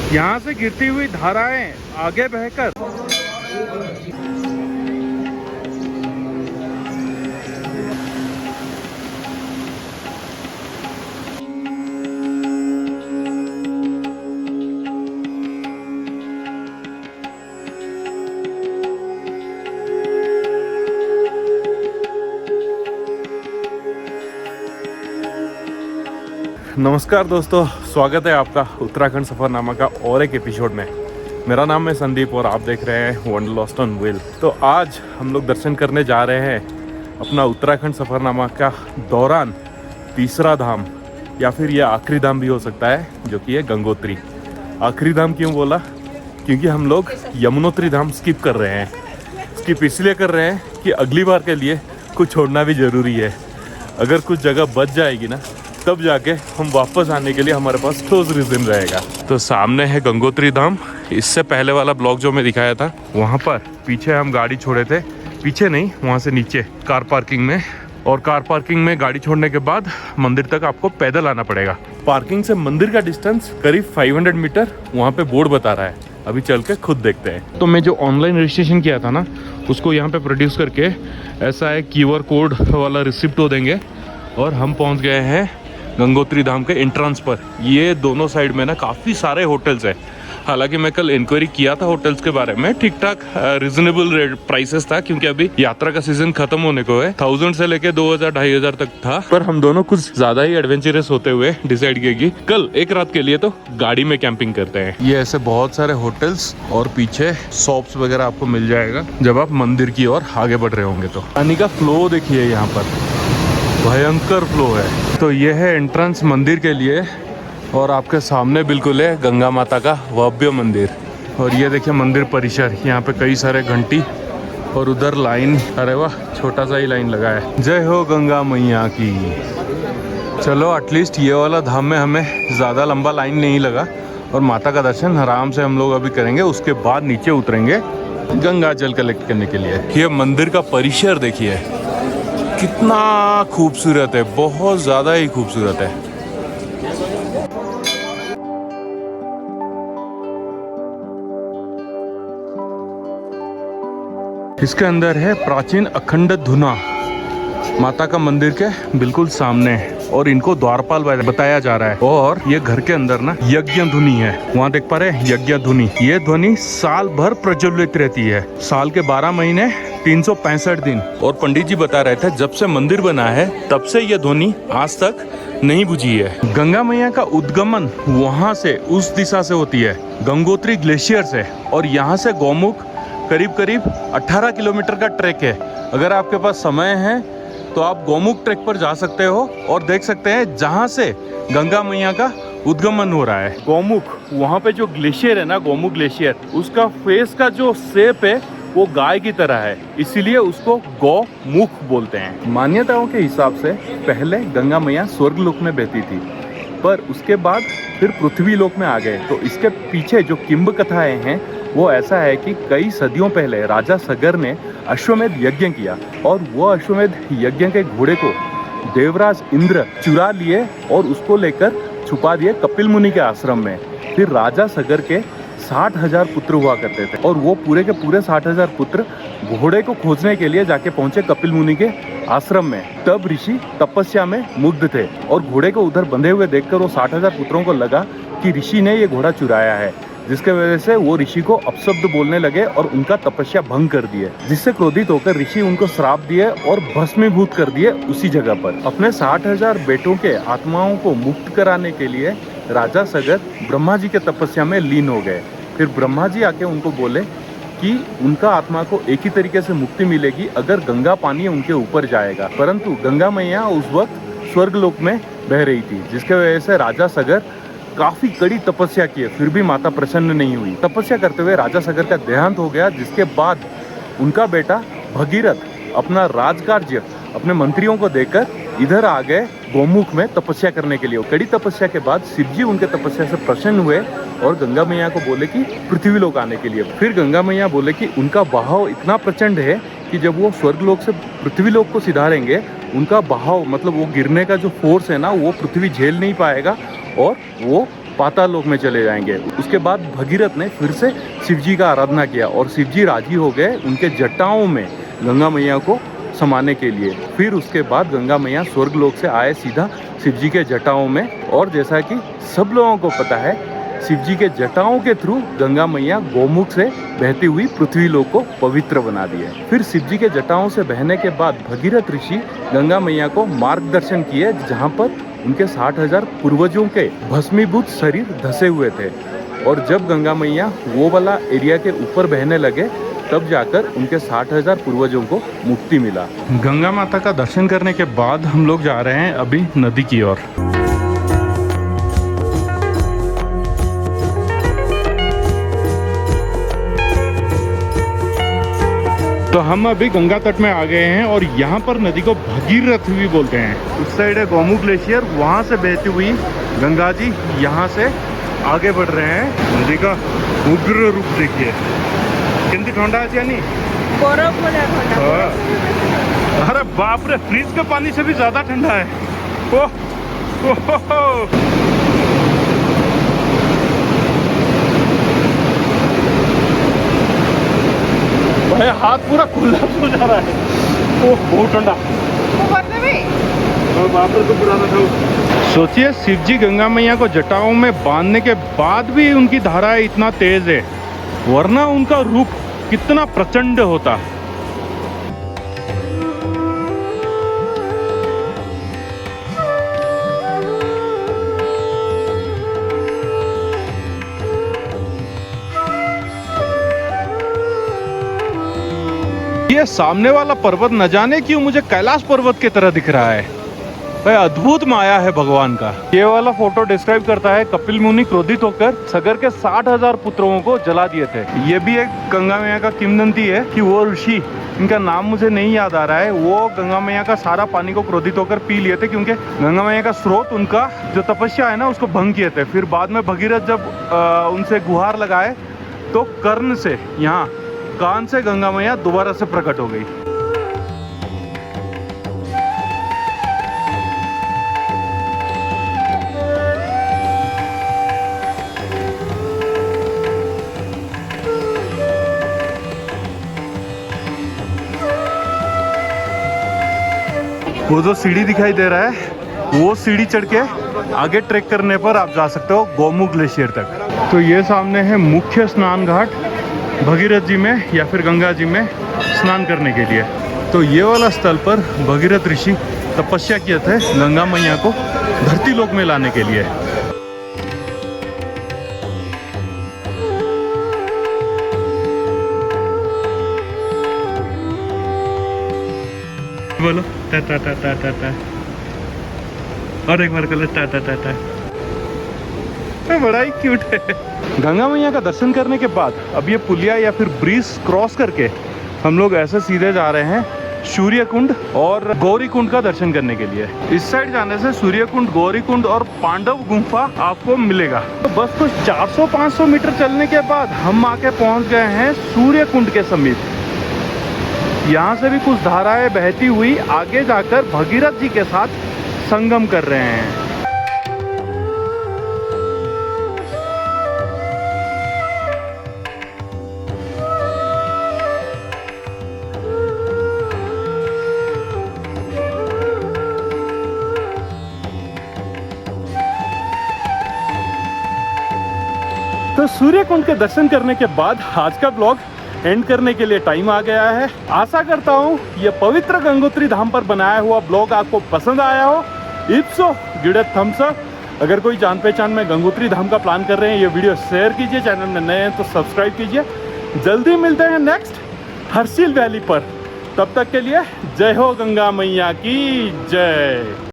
यहाँ से गिरती हुई धाराएं आगे बहकर नमस्कार दोस्तों, स्वागत है आपका उत्तराखंड सफ़रनामा का और एक एपिसोड में। मेरा नाम है संदीप और आप देख रहे हैं वंडरलस्ट ऑन व्हील। तो आज हम लोग दर्शन करने जा रहे हैं अपना उत्तराखंड सफ़रनामा का दौरान तीसरा धाम, या फिर ये आखिरी धाम भी हो सकता है, जो कि है गंगोत्री। आखिरी धाम क्यों बोला? क्योंकि हम लोग यमुनोत्री धाम स्किप कर रहे हैं। स्किप इसलिए कर रहे हैं कि अगली बार के लिए कुछ छोड़ना भी ज़रूरी है। अगर कुछ जगह बच जाएगी ना, तब जाके हम वापस आने के लिए हमारे पास ठोस रीजन रहेगा। तो सामने है गंगोत्री धाम। इससे पहले वाला ब्लॉग जो मैं दिखाया था, वहाँ पर पीछे हम गाड़ी छोड़े थे, पीछे नहीं, वहाँ से नीचे कार पार्किंग में। और कार पार्किंग में गाड़ी छोड़ने के बाद मंदिर तक आपको पैदल आना पड़ेगा। पार्किंग से मंदिर का डिस्टेंस करीब 500 मीटर वहाँ पे बोर्ड बता रहा है। अभी चल के खुद देखते हैं। तो मैं जो ऑनलाइन रजिस्ट्रेशन किया था ना, उसको यहाँ पे प्रोड्यूस करके ऐसा है QR कोड वाला रिसिप्ट हो देंगे और हम पहुँच गए हैं गंगोत्री धाम के एंट्रेंस पर। ये दोनों साइड में ना काफ़ी सारे होटल्स हैं। हालांकि मैं कल इंक्वायरी किया था होटल्स के बारे में, ठीक ठाक रिजनेबल रेट प्राइसेस था, क्योंकि अभी यात्रा का सीजन खत्म होने को है। 1000 से लेके 2000-2500 तक था। पर हम दोनों कुछ ज़्यादा ही एडवेंचरस होते हुए डिसाइड किया कि कल एक रात के लिए तो गाड़ी में कैंपिंग करते हैं। ये ऐसे बहुत सारे होटल्स और पीछे शॉप्स वगैरह आपको मिल जाएगा जब आप मंदिर की ओर आगे बढ़ रहे होंगे। तो पानी का फ्लो देखिए, यहाँ पर भयंकर फ्लो है। तो ये है एंट्रेंस मंदिर के लिए और आपके सामने बिल्कुल है गंगा माता का भव्य मंदिर। और ये देखिए मंदिर परिसर, यहाँ पे कई सारे घंटी और उधर लाइन, अरे वाह, छोटा सा ही लाइन लगा है। जय हो गंगा मैया की। चलो एटलीस्ट ये वाला धाम में हमें ज़्यादा लंबा लाइन नहीं लगा और माता का दर्शन आराम से हम लोग अभी करेंगे। उसके बाद नीचे उतरेंगे गंगा जल कलेक्ट करने के लिए। ये मंदिर का परिसर देखिए कितना खूबसूरत है, बहुत ज़्यादा ही खूबसूरत है। इसके अंदर है प्राचीन अखंड धुना, माता का मंदिर के बिल्कुल सामने है और इनको द्वारपाल बताया जा रहा है। और ये घर के अंदर ना यज्ञ धुनी है, वहाँ देख पा रहे हैं यज्ञ धुनी। ये ध्वनि साल भर प्रज्वलित रहती है, साल के 12 महीने 365 दिन। और पंडित जी बता रहे थे जब से मंदिर बना है तब से ये ध्वनि आज तक नहीं बुझी है। गंगा मैया का उद्गमन वहाँ से, उस दिशा से होती है, गंगोत्री ग्लेशियर से। और यहाँ से गौमुख करीब 18 किलोमीटर का ट्रैक है। अगर आपके पास समय है तो आप गौमुख ट्रैक पर जा सकते हो और देख सकते हैं जहाँ से गंगा मैया का उद्गमन हो रहा है। गौमुख, वहाँ पे जो ग्लेशियर है ना, गौमुख ग्लेशियर, उसका फेस का जो शेप है वो गाय की तरह है, इसीलिए उसको गौमुख बोलते हैं। मान्यताओं के हिसाब से पहले गंगा मैया स्वर्ग लोक में बहती थी, पर उसके बाद फिर पृथ्वी लोक में आ गए। तो इसके पीछे जो किंब कथाएं हैं वो ऐसा है कि कई सदियों पहले राजा सगर ने अश्वमेध यज्ञ किया और वो अश्वमेध यज्ञ के घोड़े को देवराज इंद्र चुरा लिए और उसको लेकर छुपा दिए कपिल मुनि के आश्रम में। फिर राजा सगर के 60,000 पुत्र हुआ करते थे और वो पूरे के पूरे 60,000 पुत्र घोड़े को खोजने के लिए जाके पहुंचे कपिल मुनि के आश्रम में। तब ऋषि तपस्या में मुग्ध थे और घोड़े को उधर बंधे हुए देखकर वो 60,000 पुत्रों को लगा कि ऋषि ने ये घोड़ा चुराया है, जिसके वजह से वो ऋषि को अपशब्द बोलने लगे और उनका तपस्या भंग कर दिए। जिससे क्रोधित होकर ऋषि उनको श्राप दिए और भस्मीभूत कर दिए उसी जगह पर। अपने 60,000 बेटों के आत्माओं को मुक्त कराने के लिए राजा सगर ब्रह्मा जी के तपस्या में लीन हो गए। फिर ब्रह्मा जी आके उनको बोले कि उनका आत्मा को एक ही तरीके से मुक्ति मिलेगी अगर गंगा पानी उनके ऊपर जाएगा। परंतु गंगा मैया उस वक्त स्वर्ग लोक में बह रही थी, जिसके वजह से राजा सगर काफी कड़ी तपस्या किए, फिर भी माता प्रसन्न नहीं हुई। तपस्या करते हुए राजा सगर का देहांत हो गया, जिसके बाद उनका बेटा भगीरथ अपना राजकार्य अपने मंत्रियों को देकर इधर आ गए गौमुख में तपस्या करने के लिए। कड़ी तपस्या के बाद शिव जी उनके तपस्या से प्रसन्न हुए और गंगा मैया को बोले कि पृथ्वी लोक आने के लिए। फिर गंगा मैया बोले कि उनका बहाव इतना प्रचंड है कि जब वो स्वर्ग लोक से पृथ्वी लोक को सिधारेंगे, उनका बहाव मतलब वो गिरने का जो फोर्स है ना, वो पृथ्वी झेल नहीं पाएगा और वो पाताल लोक में चले जाएंगे। उसके बाद भगीरथ ने फिर से शिव जी का आराधना किया और शिव जी राजी हो गए उनके जटाओं में गंगा मैया को समाने के लिए। फिर उसके बाद गंगा मैया स्वर्ग लोक से आए सीधा शिव जी के जटाओं में। और जैसा कि सब लोगों को पता है, शिव जी के जटाओं के थ्रू गंगा मैया गोमुख से बहती हुई पृथ्वी लोक को पवित्र बना दिए। फिर शिव जी के जटाओं से बहने के बाद भगीरथ ऋषि गंगा मैया को मार्गदर्शन किए, जहाँ पर उनके 60,000 पूर्वजों के भस्मीभूत शरीर धसे हुए थे। और जब गंगा मैया वो वाला एरिया के ऊपर बहने लगे, तब जाकर उनके 60,000 पूर्वजों को मुक्ति मिला। गंगा माता का दर्शन करने के बाद हम लोग जा रहे हैं अभी नदी की ओर। तो हम अभी गंगा तट में आ गए हैं और यहाँ पर नदी को भगीरथ भी बोलते हैं। उस साइड है गोमुख ग्लेशियर, वहाँ से बहती हुई गंगा जी यहाँ से आगे बढ़ रहे हैं। नदी का उग्र रूप देखिए, कितनी ठंडा है यानी अरे बाप रे, फ्रिज के पानी से भी ज्यादा ठंडा है। ओह भाई हाथ पूरा खुला हो जा रहा है। ओह बहुत ठंडा। सोचिए, शिव जी गंगा मैया को जटाओं में बांधने के बाद भी उनकी धाराएं इतना तेज है, वरना उनका रूप कितना प्रचंड होता। ये सामने वाला पर्वत न जाने क्यों मुझे कैलाश पर्वत की तरह दिख रहा है। भाई अद्भुत माया है भगवान का। ये वाला फोटो डिस्क्राइब करता है कपिल मुनि क्रोधित होकर सगर के 60,000 पुत्रों को जला दिए थे। ये भी एक गंगा मैया का किंवदंती है कि वो ऋषि, इनका नाम मुझे नहीं याद आ रहा है, वो गंगा मैया का सारा पानी को क्रोधित होकर पी लिए थे, क्योंकि गंगा मैया का स्रोत, उनका जो तपस्या है ना, उसको भंग किए थे। फिर बाद में भगीरथ जब उनसे गुहार लगाए तो कर्ण से, यहाँ कान से गंगा मैया दोबारा से प्रकट हो गई। वो जो सीढ़ी दिखाई दे रहा है, वो सीढ़ी चढ़ के आगे ट्रैक करने पर आप जा सकते हो गोमुख ग्लेशियर तक। तो ये सामने है मुख्य स्नान घाट भगीरथ जी में या फिर गंगा जी में स्नान करने के लिए। तो ये वाला स्थल पर भगीरथ ऋषि तपस्या किए थे गंगा मैया को धरती लोक में लाने के लिए। बोलो टा टा टा टा टा टा, और एक बार कर ले टा टा टा टा। बड़ा ही क्यूट है। गंगा मैया का दर्शन करने के बाद अब ये पुलिया या फिर ब्रिज क्रॉस करके हम लोग ऐसे सीधे जा रहे हैं सूर्य कुंड और गौरी कुंड का दर्शन करने के लिए। इस साइड जाने से सूर्य कुंड, गौरी कुंड और पांडव गुफा आपको मिलेगा। तो बस कुछ 400-500 मीटर चलने के बाद हम आके पहुंच गए हैं सूर्य कुंड के समीप। यहाँ से भी कुछ धाराएं बहती हुई आगे जाकर भगीरथ जी के साथ संगम कर रहे हैं। तो सूर्य कुंड के दर्शन करने के बाद आज का ब्लॉग एंड करने के लिए टाइम आ गया है। आशा करता हूँ ये पवित्र गंगोत्री धाम पर बनाया हुआ ब्लॉग आपको पसंद आया हो। If so give it thumbs up. अगर कोई जान पहचान में गंगोत्री धाम का प्लान कर रहे हैं, ये वीडियो शेयर कीजिए। चैनल में नए हैं तो सब्सक्राइब कीजिए। जल्दी मिलते हैं नेक्स्ट हर्षिल वैली पर। तब तक के लिए जय हो गंगा मैया की जय।